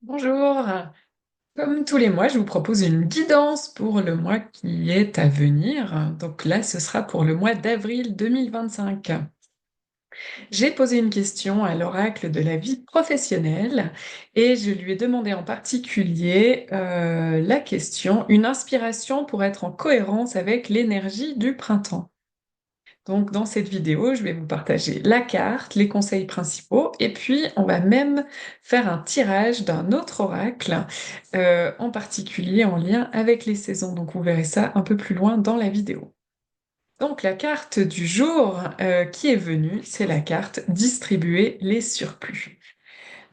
Bonjour. Comme tous les mois, je vous propose une guidance pour le mois qui est à venir. Donc là, ce sera pour le mois d'avril 2025. J'ai posé une question à l'oracle de la vie professionnelle et je lui ai demandé en particulier la question, une inspiration pour être en cohérence avec l'énergie du printemps. Donc, dans cette vidéo, je vais vous partager la carte, les conseils principaux, et puis on va même faire un tirage d'un autre oracle, en particulier en lien avec les saisons. Donc, vous verrez ça un peu plus loin dans la vidéo. Donc, la carte du jour qui est venue, c'est la carte Distribuer les surplus.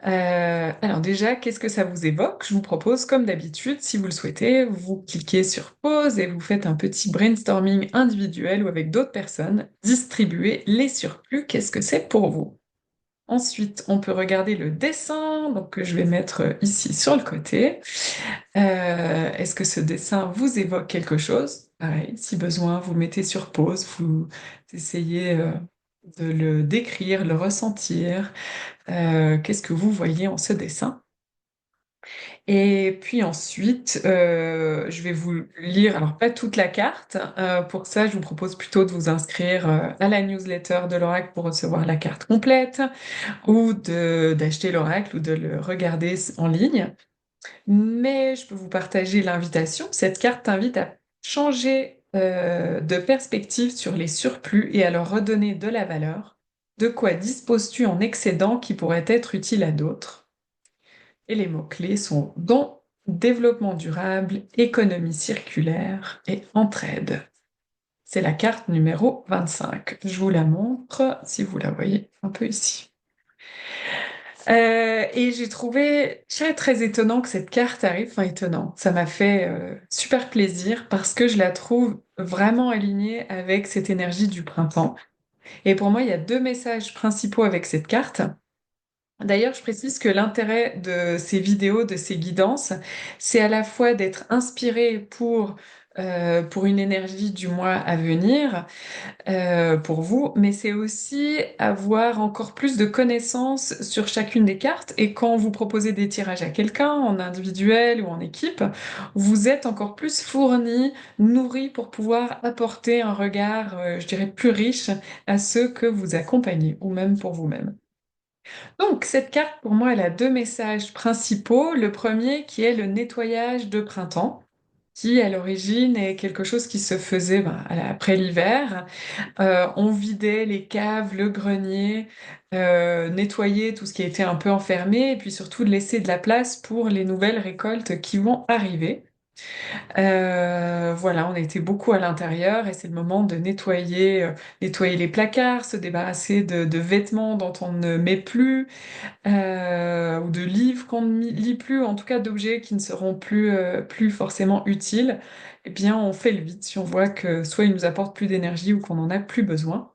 Alors déjà, qu'est-ce que ça vous évoque? Je vous propose, comme d'habitude, si vous le souhaitez, vous cliquez sur pause et vous faites un petit brainstorming individuel ou avec d'autres personnes. Distribuer les surplus, qu'est-ce que c'est pour vous? Ensuite, on peut regarder le dessin, donc que je vais mettre ici sur le côté. Est-ce que ce dessin vous évoque quelque chose? Pareil, si besoin, vous mettez sur pause, vous essayez de le décrire, le ressentir. Qu'est-ce que vous voyez en ce dessin? Et puis ensuite, je vais vous lire, alors pas toute la carte. Pour ça, je vous propose plutôt de vous inscrire à la newsletter de l'oracle pour recevoir la carte complète, ou d'acheter l'oracle ou de le regarder en ligne. Mais je peux vous partager l'invitation. Cette carte t'invite à changer de perspective sur les surplus et à leur redonner de la valeur. De quoi disposes-tu en excédent qui pourrait être utile à d'autres? Et les mots-clés sont don, développement durable, économie circulaire et entraide. C'est la carte numéro 25. Je vous la montre si vous la voyez un peu ici. Et j'ai trouvé très très étonnant que cette carte arrive, enfin étonnant, ça m'a fait super plaisir parce que je la trouve vraiment alignée avec cette énergie du printemps. Et pour moi, il y a deux messages principaux avec cette carte. D'ailleurs, je précise que l'intérêt de ces vidéos, de ces guidances, c'est à la fois d'être inspiré pour une énergie du mois à venir, pour vous, mais c'est aussi avoir encore plus de connaissances sur chacune des cartes. Et quand vous proposez des tirages à quelqu'un, en individuel ou en équipe, vous êtes encore plus fourni, nourri pour pouvoir apporter un regard, je dirais, plus riche à ceux que vous accompagnez, ou même pour vous-même. Donc, cette carte, pour moi, elle a deux messages principaux. Le premier qui est le nettoyage de printemps, qui à l'origine est quelque chose qui se faisait après l'hiver. On vidait les caves, le grenier, nettoyait tout ce qui était un peu enfermé, et puis surtout de laisser de la place pour les nouvelles récoltes qui vont arriver. Voilà, on était beaucoup à l'intérieur et c'est le moment de nettoyer les placards, se débarrasser de vêtements dont on ne met plus, ou de livres qu'on ne lit plus, en tout cas d'objets qui ne seront plus forcément utiles. Eh bien, on fait le vide si on voit que soit ils nous apportent plus d'énergie ou qu'on en a plus besoin.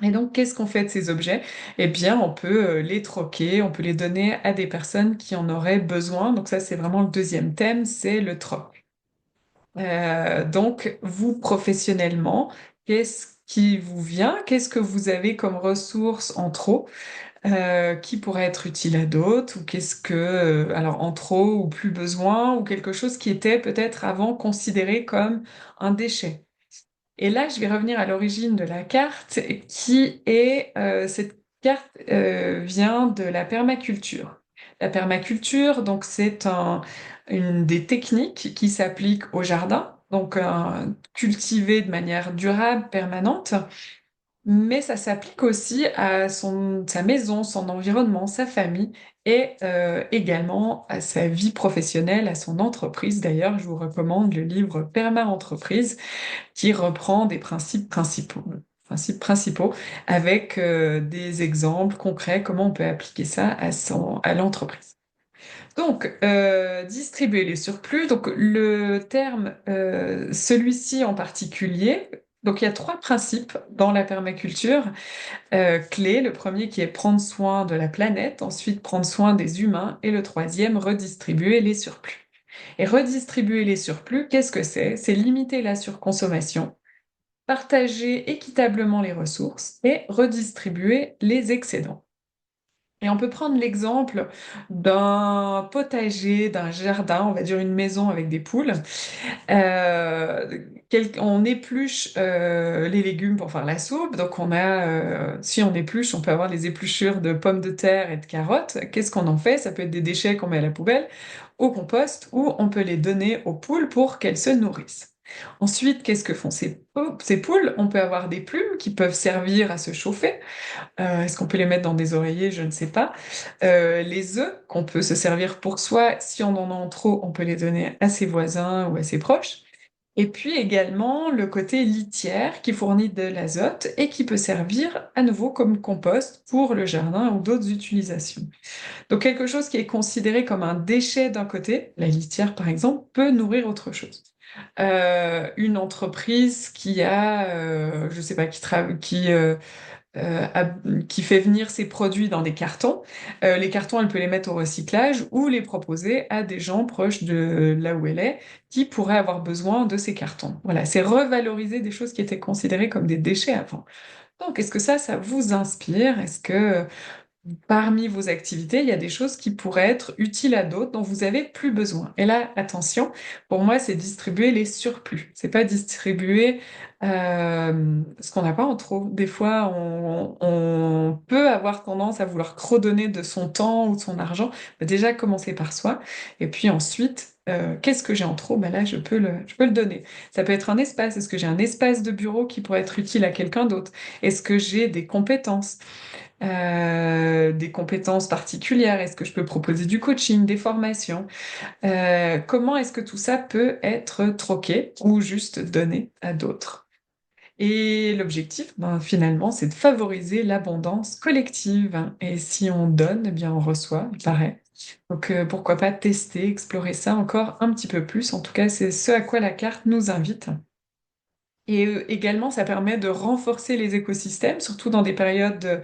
Et donc, qu'est-ce qu'on fait de ces objets? Eh bien, on peut les troquer, on peut les donner à des personnes qui en auraient besoin. Donc ça, c'est vraiment le deuxième thème, c'est le troc. Donc, vous, professionnellement, qu'est-ce qui vous vient? Qu'est-ce que vous avez comme ressources en trop qui pourrait être utile à d'autres? Ou qu'est-ce que, alors en trop ou plus besoin, ou quelque chose qui était peut-être avant considéré comme un déchet? Et là, je vais revenir à l'origine de la carte, qui est, cette carte vient de la permaculture. La permaculture, donc, une des techniques qui s'applique au jardin, donc cultiver de manière durable, permanente, mais ça s'applique aussi à sa maison, son environnement, sa famille et également à sa vie professionnelle, à son entreprise. D'ailleurs, je vous recommande le livre Perma-entreprise qui reprend des principes principaux avec des exemples concrets, comment on peut appliquer ça à l'entreprise. Donc, distribuer les surplus. Donc, le terme, celui-ci en particulier, donc il y a trois principes dans la permaculture clés. Le premier qui est prendre soin de la planète, ensuite prendre soin des humains, et le troisième, redistribuer les surplus. Et redistribuer les surplus, qu'est-ce que c'est? C'est limiter la surconsommation, partager équitablement les ressources et redistribuer les excédents. Et on peut prendre l'exemple d'un potager, d'un jardin, on va dire une maison avec des poules. On épluche les légumes pour faire la soupe. Donc si on épluche, on peut avoir des épluchures de pommes de terre et de carottes. Qu'est-ce qu'on en fait? Ça peut être des déchets qu'on met à la poubelle, au compost, ou on peut les donner aux poules pour qu'elles se nourrissent. Ensuite, qu'est-ce que font ces poules? On peut avoir des plumes qui peuvent servir à se chauffer. Est-ce qu'on peut les mettre dans des oreillers? Je ne sais pas. Les œufs qu'on peut se servir pour soi, si on en a en trop, on peut les donner à ses voisins ou à ses proches. Et puis également le côté litière qui fournit de l'azote et qui peut servir à nouveau comme compost pour le jardin ou d'autres utilisations. Donc quelque chose qui est considéré comme un déchet d'un côté, la litière par exemple, peut nourrir autre chose. Une entreprise je sais pas, qui fait venir ses produits dans des cartons. Les cartons, elle peut les mettre au recyclage ou les proposer à des gens proches de là où elle est qui pourraient avoir besoin de ces cartons. Voilà, c'est revaloriser des choses qui étaient considérées comme des déchets avant. Donc, est-ce que ça vous inspire? Est-ce que parmi vos activités, il y a des choses qui pourraient être utiles à d'autres dont vous avez plus besoin. Et là, attention, pour moi, c'est distribuer les surplus. C'est pas distribuer ce qu'on n'a pas en trop. Des fois, on peut avoir tendance à vouloir redonner de son temps ou de son argent. Déjà, commencer par soi. Et puis ensuite, qu'est-ce que j'ai en trop? Ben là, je peux le donner. Ça peut être un espace. Est-ce que j'ai un espace de bureau qui pourrait être utile à quelqu'un d'autre? Est-ce que j'ai des compétences particulières? Est-ce que je peux proposer du coaching, des formations? Comment est-ce que tout ça peut être troqué ou juste donné à d'autres? Et l'objectif, ben, finalement, c'est de favoriser l'abondance collective. Et si on donne, eh bien, on reçoit, il paraît. Donc, pourquoi pas tester, explorer ça encore un petit peu plus. En tout cas, c'est ce à quoi la carte nous invite. Et également, ça permet de renforcer les écosystèmes, surtout dans des périodes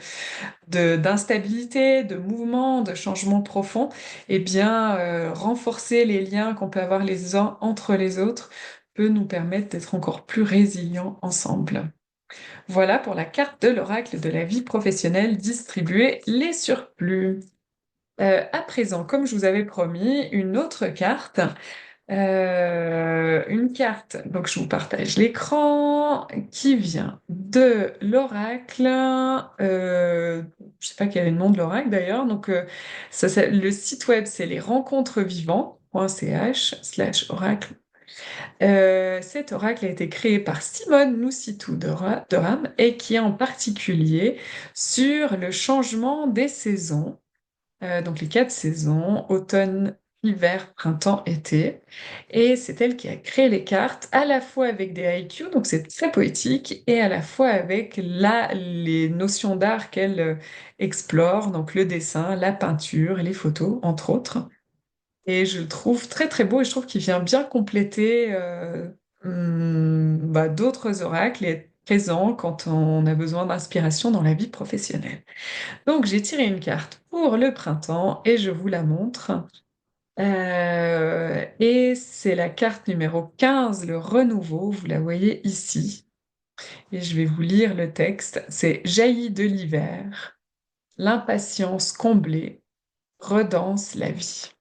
d'instabilité, de mouvement, de changement profond, et bien renforcer les liens qu'on peut avoir les uns entre les autres peut nous permettre d'être encore plus résilients ensemble. Voilà pour la carte de l'oracle de la vie professionnelle, distribuer les surplus. À présent, comme je vous avais promis, une autre carte. Une carte, donc je vous partage l'écran, qui vient de l'oracle. Je sais pas quel est le nom de l'oracle d'ailleurs. Donc le site web c'est lesrencontresvivants.ch/oracle. Cet oracle a été créé par Simone Nousitou-Doram et qui est en particulier sur le changement des saisons, donc les 4 saisons, automne, hiver, printemps, été. Et c'est elle qui a créé les cartes, à la fois avec des haïkus, donc c'est très poétique, et à la fois avec les notions d'art qu'elle explore, donc le dessin, la peinture, les photos, entre autres. Et je le trouve très très beau et je trouve qu'il vient bien compléter d'autres oracles et être présent quand on a besoin d'inspiration dans la vie professionnelle. Donc j'ai tiré une carte pour le printemps et je vous la montre. Et c'est la carte numéro 15, le renouveau, vous la voyez ici. Et je vais vous lire le texte. C'est jaillit de l'hiver, l'impatience comblée, redanse la vie.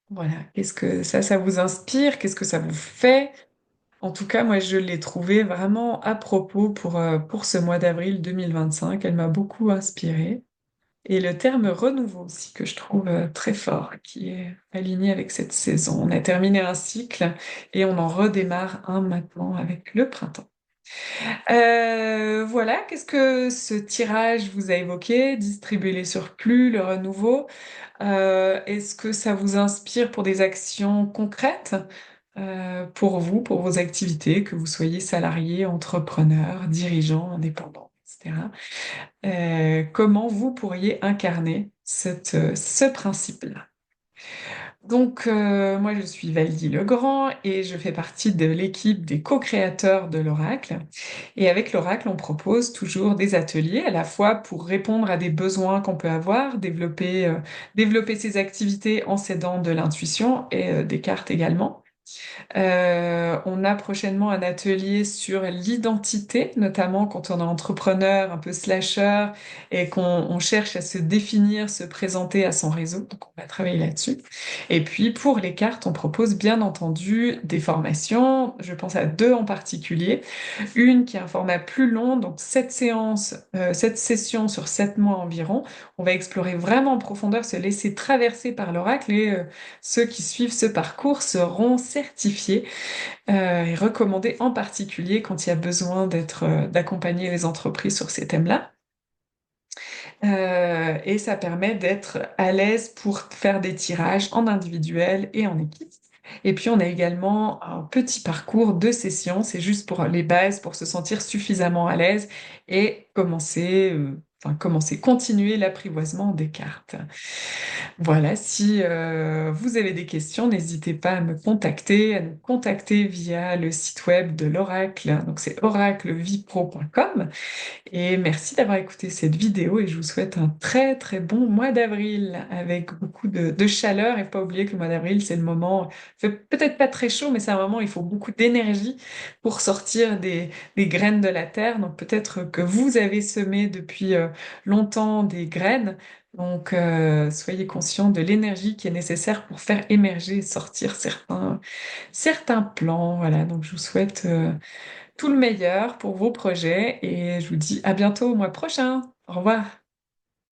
Voilà, qu'est-ce que ça vous inspire? Qu'est-ce que ça vous fait? En tout cas, moi, je l'ai trouvée vraiment à propos pour ce mois d'avril 2025. Elle m'a beaucoup inspirée. Et le terme renouveau aussi, que je trouve très fort, qui est aligné avec cette saison. On a terminé un cycle et on en redémarre un maintenant avec le printemps. Voilà, qu'est-ce que ce tirage vous a évoqué? Distribuer les surplus, le renouveau. Est-ce que ça vous inspire pour des actions concrètes pour vous, pour vos activités, que vous soyez salarié, entrepreneur, dirigeant, indépendant, etc. Comment vous pourriez incarner ce principe-là? Donc, moi, je suis Valdy Legrand et je fais partie de l'équipe des co-créateurs de l'Oracle. Et avec l'Oracle, on propose toujours des ateliers à la fois pour répondre à des besoins qu'on peut avoir, développer ses activités en s'aidant de l'intuition et des cartes également. On a prochainement un atelier sur l'identité, notamment quand on est entrepreneur, un peu slasher, et qu'on cherche à se définir, se présenter à son réseau. Donc, on va travailler là-dessus. Et puis, pour les cartes, on propose bien entendu des formations. Je pense à deux en particulier. Une qui a un format plus long, donc 7 séances, 7 sessions sur 7 mois environ. On va explorer vraiment en profondeur, se laisser traverser par l'oracle et ceux qui suivent ce parcours seront certifiés et recommandés en particulier quand il y a besoin d'accompagner les entreprises sur ces thèmes-là. Et ça permet d'être à l'aise pour faire des tirages en individuel et en équipe. Et puis on a également un petit parcours de sessions, c'est juste pour les bases, pour se sentir suffisamment à l'aise et continuer l'apprivoisement des cartes. Voilà, si vous avez des questions, n'hésitez pas à nous contacter via le site web de l'Oracle, donc c'est oraclevipro.com. Et merci d'avoir écouté cette vidéo et je vous souhaite un très très bon mois d'avril avec beaucoup de chaleur et pas oublier que le mois d'avril c'est le moment, il fait peut-être pas très chaud mais c'est un moment où il faut beaucoup d'énergie pour sortir des graines de la terre. Donc peut-être que vous avez semé depuis longtemps des graines. Donc soyez conscients de l'énergie qui est nécessaire pour faire émerger et sortir certains plans. Voilà, donc je vous souhaite tout le meilleur pour vos projets et je vous dis à bientôt au mois prochain. Au revoir.